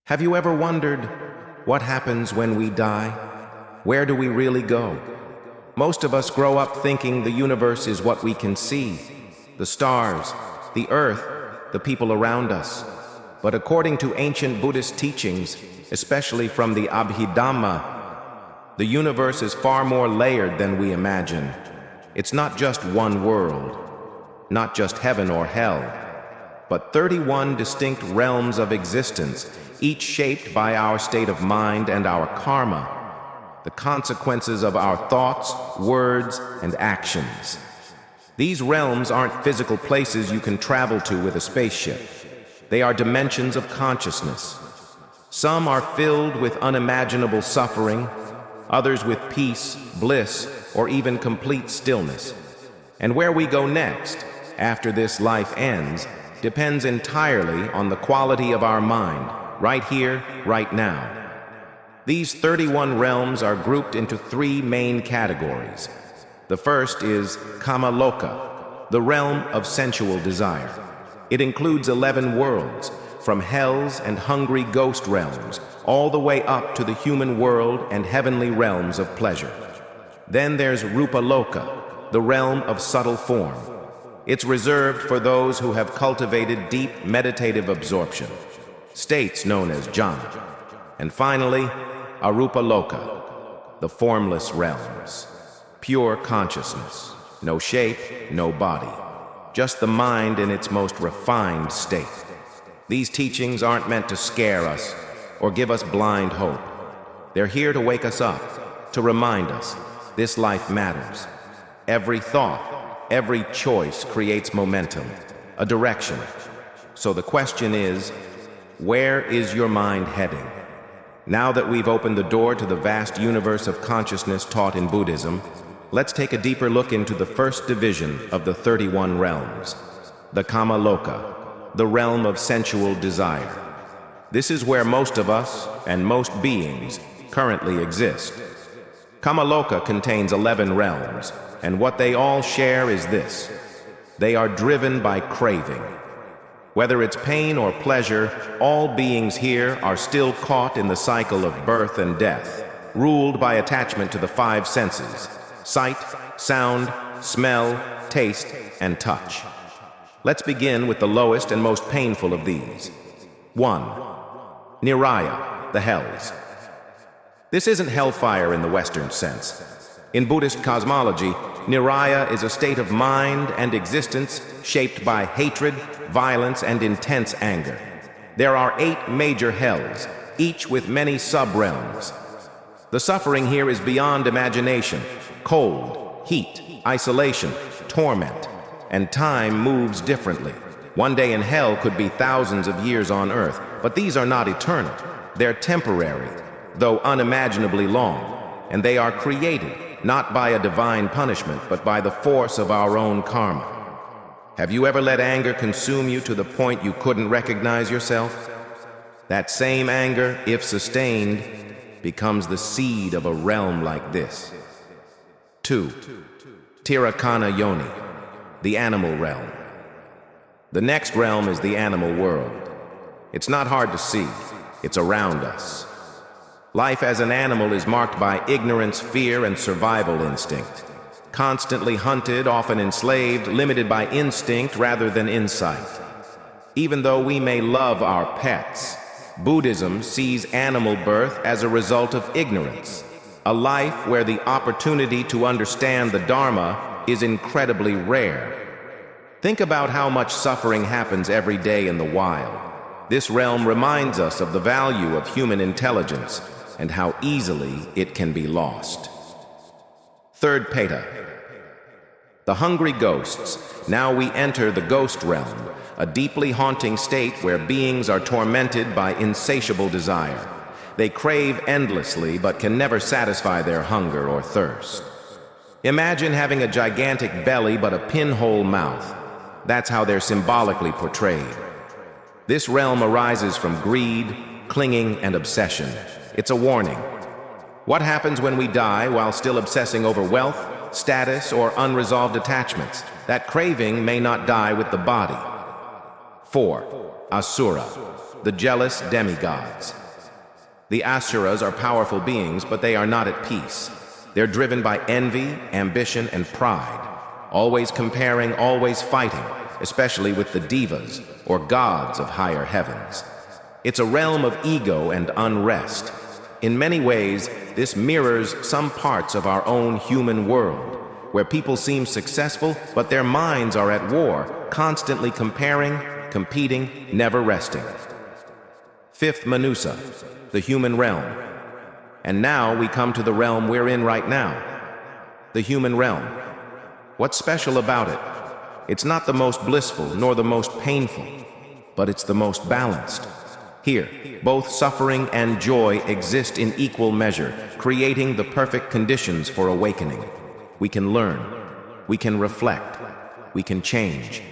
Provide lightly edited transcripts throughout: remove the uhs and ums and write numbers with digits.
Have you ever wondered what happens when we die? Where do we really go? Most of us grow up thinking the universe is what we can see, the stars, the earth, the people around us. But according to ancient Buddhist teachings, especially from the Abhidhamma, the universe is far more layered than we imagine. It's not just one world, not just heaven or hell, but 31 distinct realms of existence, each shaped by our state of mind and our karma, the consequences of our thoughts, words, and actions. These realms aren't physical places you can travel to with a spaceship. They are dimensions of consciousness. Some are filled with unimaginable suffering, others with peace, bliss, or even complete stillness. And where we go next, after this life ends, depends entirely on the quality of our mind, right here, right now. These 31 realms are grouped into three main categories. The first is Kamaloka, the realm of sensual desire. It includes 11 worlds, from hells and hungry ghost realms, all the way up to the human world and heavenly realms of pleasure. Then there's Rupaloka, the realm of subtle form. It's reserved for those who have cultivated deep meditative absorption, states known as jhana. And finally, Arupaloka, the formless realms, pure consciousness, no shape, no body, just the mind in its most refined state. These teachings aren't meant to scare us or give us blind hope. They're here to wake us up, to remind us this life matters. Every thought, every choice creates momentum, a direction. So the question is, where is your mind heading? Now that we've opened the door to the vast universe of consciousness taught in Buddhism, let's take a deeper look into the first division of the 31 realms, the Kamaloka, the realm of sensual desire. This is where most of us, and most beings, currently exist. Kamaloka contains 11 realms, and what they all share is this: they are driven by craving. Whether it's pain or pleasure, all beings here are still caught in the cycle of birth and death, ruled by attachment to the five senses: sight, sound, smell, taste, and touch. Let's begin with the lowest and most painful of these. 1. Niraya, the hells. This isn't hellfire in the Western sense. In Buddhist cosmology, Niraya is a state of mind and existence shaped by hatred, violence, and intense anger. There are 8 major hells, each with many sub-realms. The suffering here is beyond imagination: cold, heat, isolation, torment, and time moves differently. One day in hell could be thousands of years on earth, but these are not eternal. They're temporary, though unimaginably long, and they are created not by a divine punishment, but by the force of our own karma. Have you ever let anger consume you to the point you couldn't recognize yourself? That same anger, if sustained, becomes the seed of a realm like this. 2. Tirakana Yoni, the animal realm. The next realm is the animal world. It's not hard to see. It's around us. Life as an animal is marked by ignorance, fear, and survival instinct. Constantly hunted, often enslaved, limited by instinct rather than insight. Even though we may love our pets, Buddhism sees animal birth as a result of ignorance, a life where the opportunity to understand the Dharma is incredibly rare. Think about how much suffering happens every day in the wild. This realm reminds us of the value of human intelligence and how easily it can be lost. 3rd Peta, the hungry ghosts. Now we enter the ghost realm, a deeply haunting state where beings are tormented by insatiable desire. They crave endlessly but can never satisfy their hunger or thirst. Imagine having a gigantic belly but a pinhole mouth. That's how they're symbolically portrayed. This realm arises from greed, clinging, and obsession. It's a warning. What happens when we die while still obsessing over wealth, status, or unresolved attachments? That craving may not die with the body. 4. Asura, the jealous demigods. The Asuras are powerful beings, but they are not at peace. They're driven by envy, ambition, and pride, always comparing, always fighting, especially with the devas, or gods of higher heavens. It's a realm of ego and unrest. In many ways, this mirrors some parts of our own human world, where people seem successful, but their minds are at war, constantly comparing, competing, never resting. Fifth, Manusa, the human realm. And now we come to the realm we're in right now, the human realm. What's special about it? It's not the most blissful nor the most painful, but it's the most balanced. Here, both suffering and joy exist in equal measure, creating the perfect conditions for awakening. We can learn, we can reflect, we can change.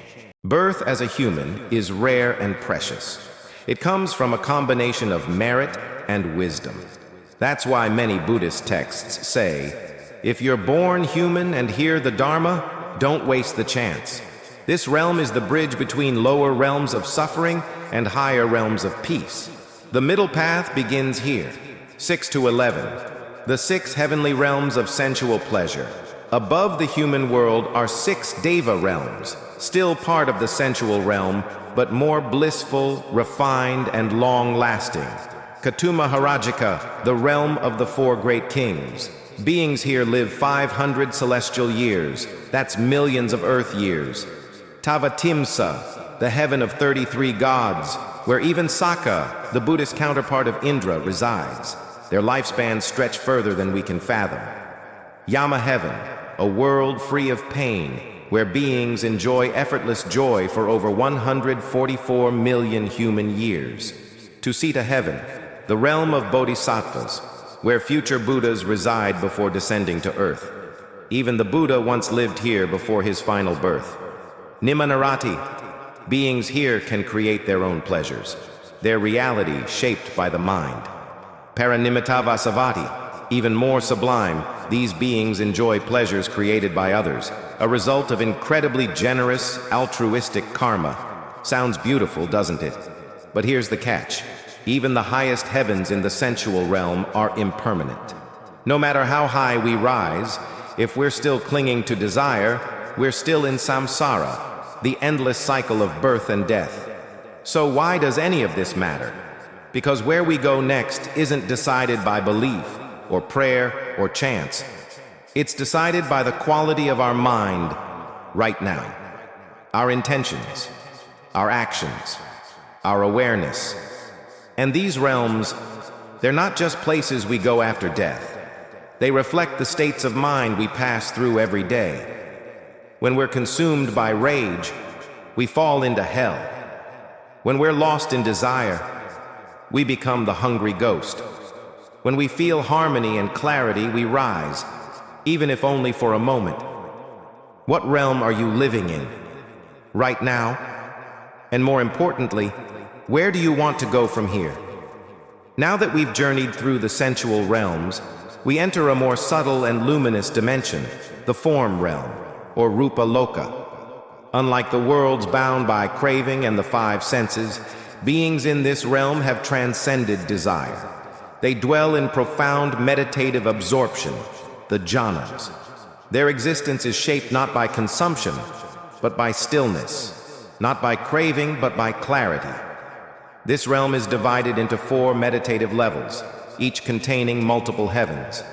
Birth as a human is rare and precious. It comes from a combination of merit and wisdom. That's why many Buddhist texts say, if you're born human and hear the Dharma, don't waste the chance. This realm is the bridge between lower realms of suffering and higher realms of peace. The middle path begins here, 6 to 11, the 6 heavenly realms of sensual pleasure. Above the human world are 6 Deva realms, still part of the sensual realm, but more blissful, refined, and long-lasting. Katuma Harajika, the realm of the 4 great kings. Beings here live 500 celestial years, that's millions of earth years. Tavatimsa, the heaven of 33 gods, where even Saka, the Buddhist counterpart of Indra, resides. Their lifespans stretch further than we can fathom. Yama heaven, a world free of pain, where beings enjoy effortless joy for over 144 million human years. Tusita heaven, the realm of bodhisattvas, where future Buddhas reside before descending to earth. Even the Buddha once lived here before his final birth. Nimanarati, beings here can create their own pleasures, their reality shaped by the mind. Paranimitavasavati, even more sublime, these beings enjoy pleasures created by others, a result of incredibly generous, altruistic karma. Sounds beautiful, doesn't it? But here's the catch. Even the highest heavens in the sensual realm are impermanent. No matter how high we rise, if we're still clinging to desire, we're still in samsara, the endless cycle of birth and death. So why does any of this matter? Because where we go next isn't decided by belief, or prayer, or chance. It's decided by the quality of our mind right now. Our intentions, our actions, our awareness. And these realms, they're not just places we go after death. They reflect the states of mind we pass through every day. When we're consumed by rage, we fall into hell. When we're lost in desire, we become the hungry ghost. When we feel harmony and clarity, we rise, even if only for a moment. What realm are you living in right now? And more importantly, where do you want to go from here? Now that we've journeyed through the sensual realms, we enter a more subtle and luminous dimension, the form realm, or Rupa Loka. Unlike the worlds bound by craving and the 5 senses, beings in this realm have transcended desire. They dwell in profound meditative absorption, the jhanas. Their existence is shaped not by consumption, but by stillness, not by craving, but by clarity. This realm is divided into 4 meditative levels, each containing multiple heavens.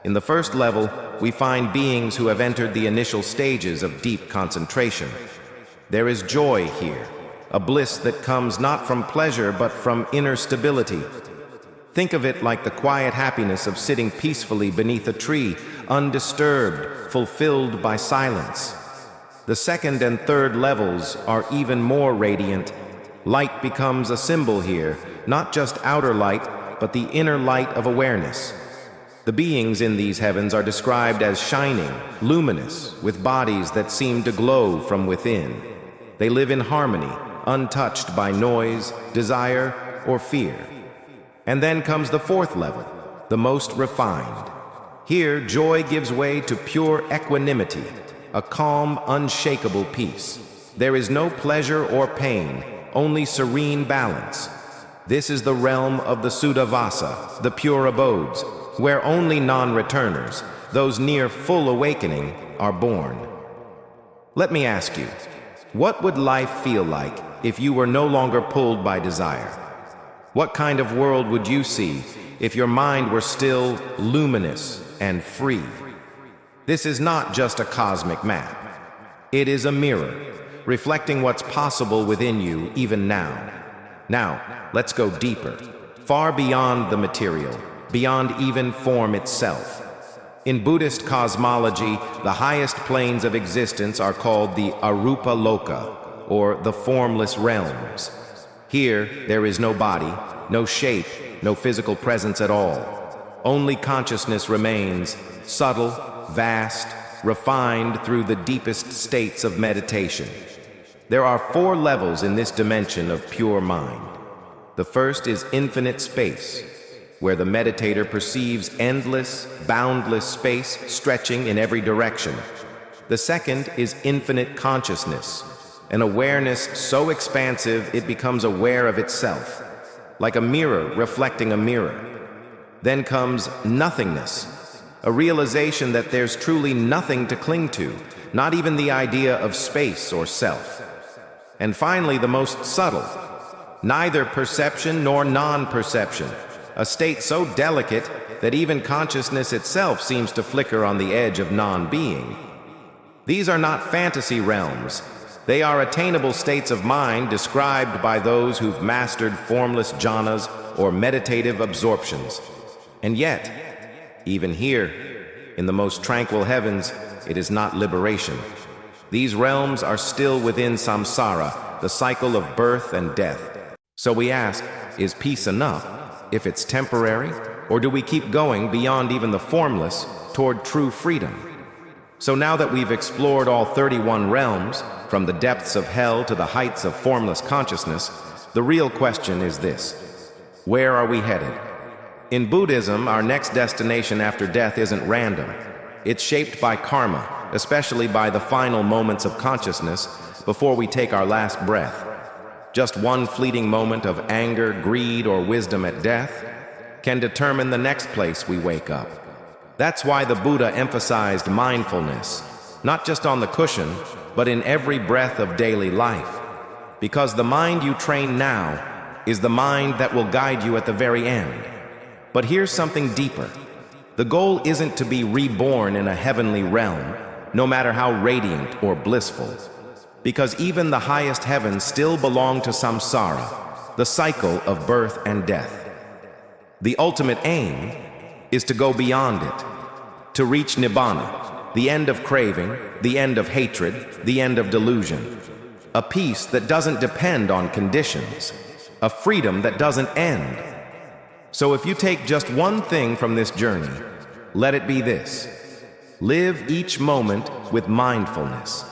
In the first level, we find beings who have entered the initial stages of deep concentration. There is joy here, a bliss that comes not from pleasure but from inner stability. Think of it like the quiet happiness of sitting peacefully beneath a tree, undisturbed, fulfilled by silence. The second and third levels are even more radiant. Light becomes a symbol here, not just outer light, but the inner light of awareness. The beings in these heavens are described as shining, luminous, with bodies that seem to glow from within. They live in harmony, untouched by noise, desire, or fear. And then comes the fourth level, the most refined. Here, joy gives way to pure equanimity, a calm, unshakable peace. There is no pleasure or pain, only serene balance. This is the realm of the Suddhavasa, the pure abodes, where only non-returners, those near full awakening, are born. Let me ask you, what would life feel like if you were no longer pulled by desire? What kind of world would you see if your mind were still luminous and free? This is not just a cosmic map. It is a mirror, reflecting what's possible within you even now. Now, let's go deeper, far beyond the material, beyond even form itself. In Buddhist cosmology, the highest planes of existence are called the Arupa Loka, or the formless realms. Here, there is no body, no shape, no physical presence at all. Only consciousness remains, subtle, vast, refined through the deepest states of meditation. There are 4 levels in this dimension of pure mind. The first is infinite space, where the meditator perceives endless, boundless space stretching in every direction. The second is infinite consciousness, an awareness so expansive it becomes aware of itself, like a mirror reflecting a mirror. Then comes nothingness, a realization that there's truly nothing to cling to, not even the idea of space or self. And finally, the most subtle, neither perception nor non-perception, a state so delicate that even consciousness itself seems to flicker on the edge of non-being. These are not fantasy realms. They are attainable states of mind described by those who've mastered formless jhanas or meditative absorptions. And yet, even here, in the most tranquil heavens, it is not liberation. These realms are still within samsara, the cycle of birth and death. So we ask, is peace enough if it's temporary, or do we keep going beyond even the formless toward true freedom? So now that we've explored all 31 realms, from the depths of hell to the heights of formless consciousness, the real question is this: where are we headed? In Buddhism, our next destination after death isn't random. It's shaped by karma, especially by the final moments of consciousness before we take our last breath. Just one fleeting moment of anger, greed, or wisdom at death can determine the next place we wake up. That's why the Buddha emphasized mindfulness, not just on the cushion, but in every breath of daily life. Because the mind you train now is the mind that will guide you at the very end. But here's something deeper. The goal isn't to be reborn in a heavenly realm, no matter how radiant or blissful. Because even the highest heavens still belong to samsara, the cycle of birth and death. The ultimate aim is to go beyond it, to reach nibbana, the end of craving, the end of hatred, the end of delusion. A peace that doesn't depend on conditions, a freedom that doesn't end. So if you take just one thing from this journey, let it be this: live each moment with mindfulness.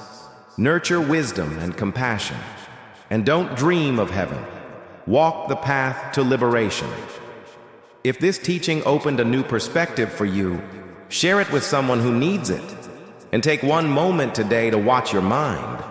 Nurture wisdom and compassion. And don't dream of heaven. Walk the path to liberation. If this teaching opened a new perspective for you, share it with someone who needs it. And take one moment today to watch your mind.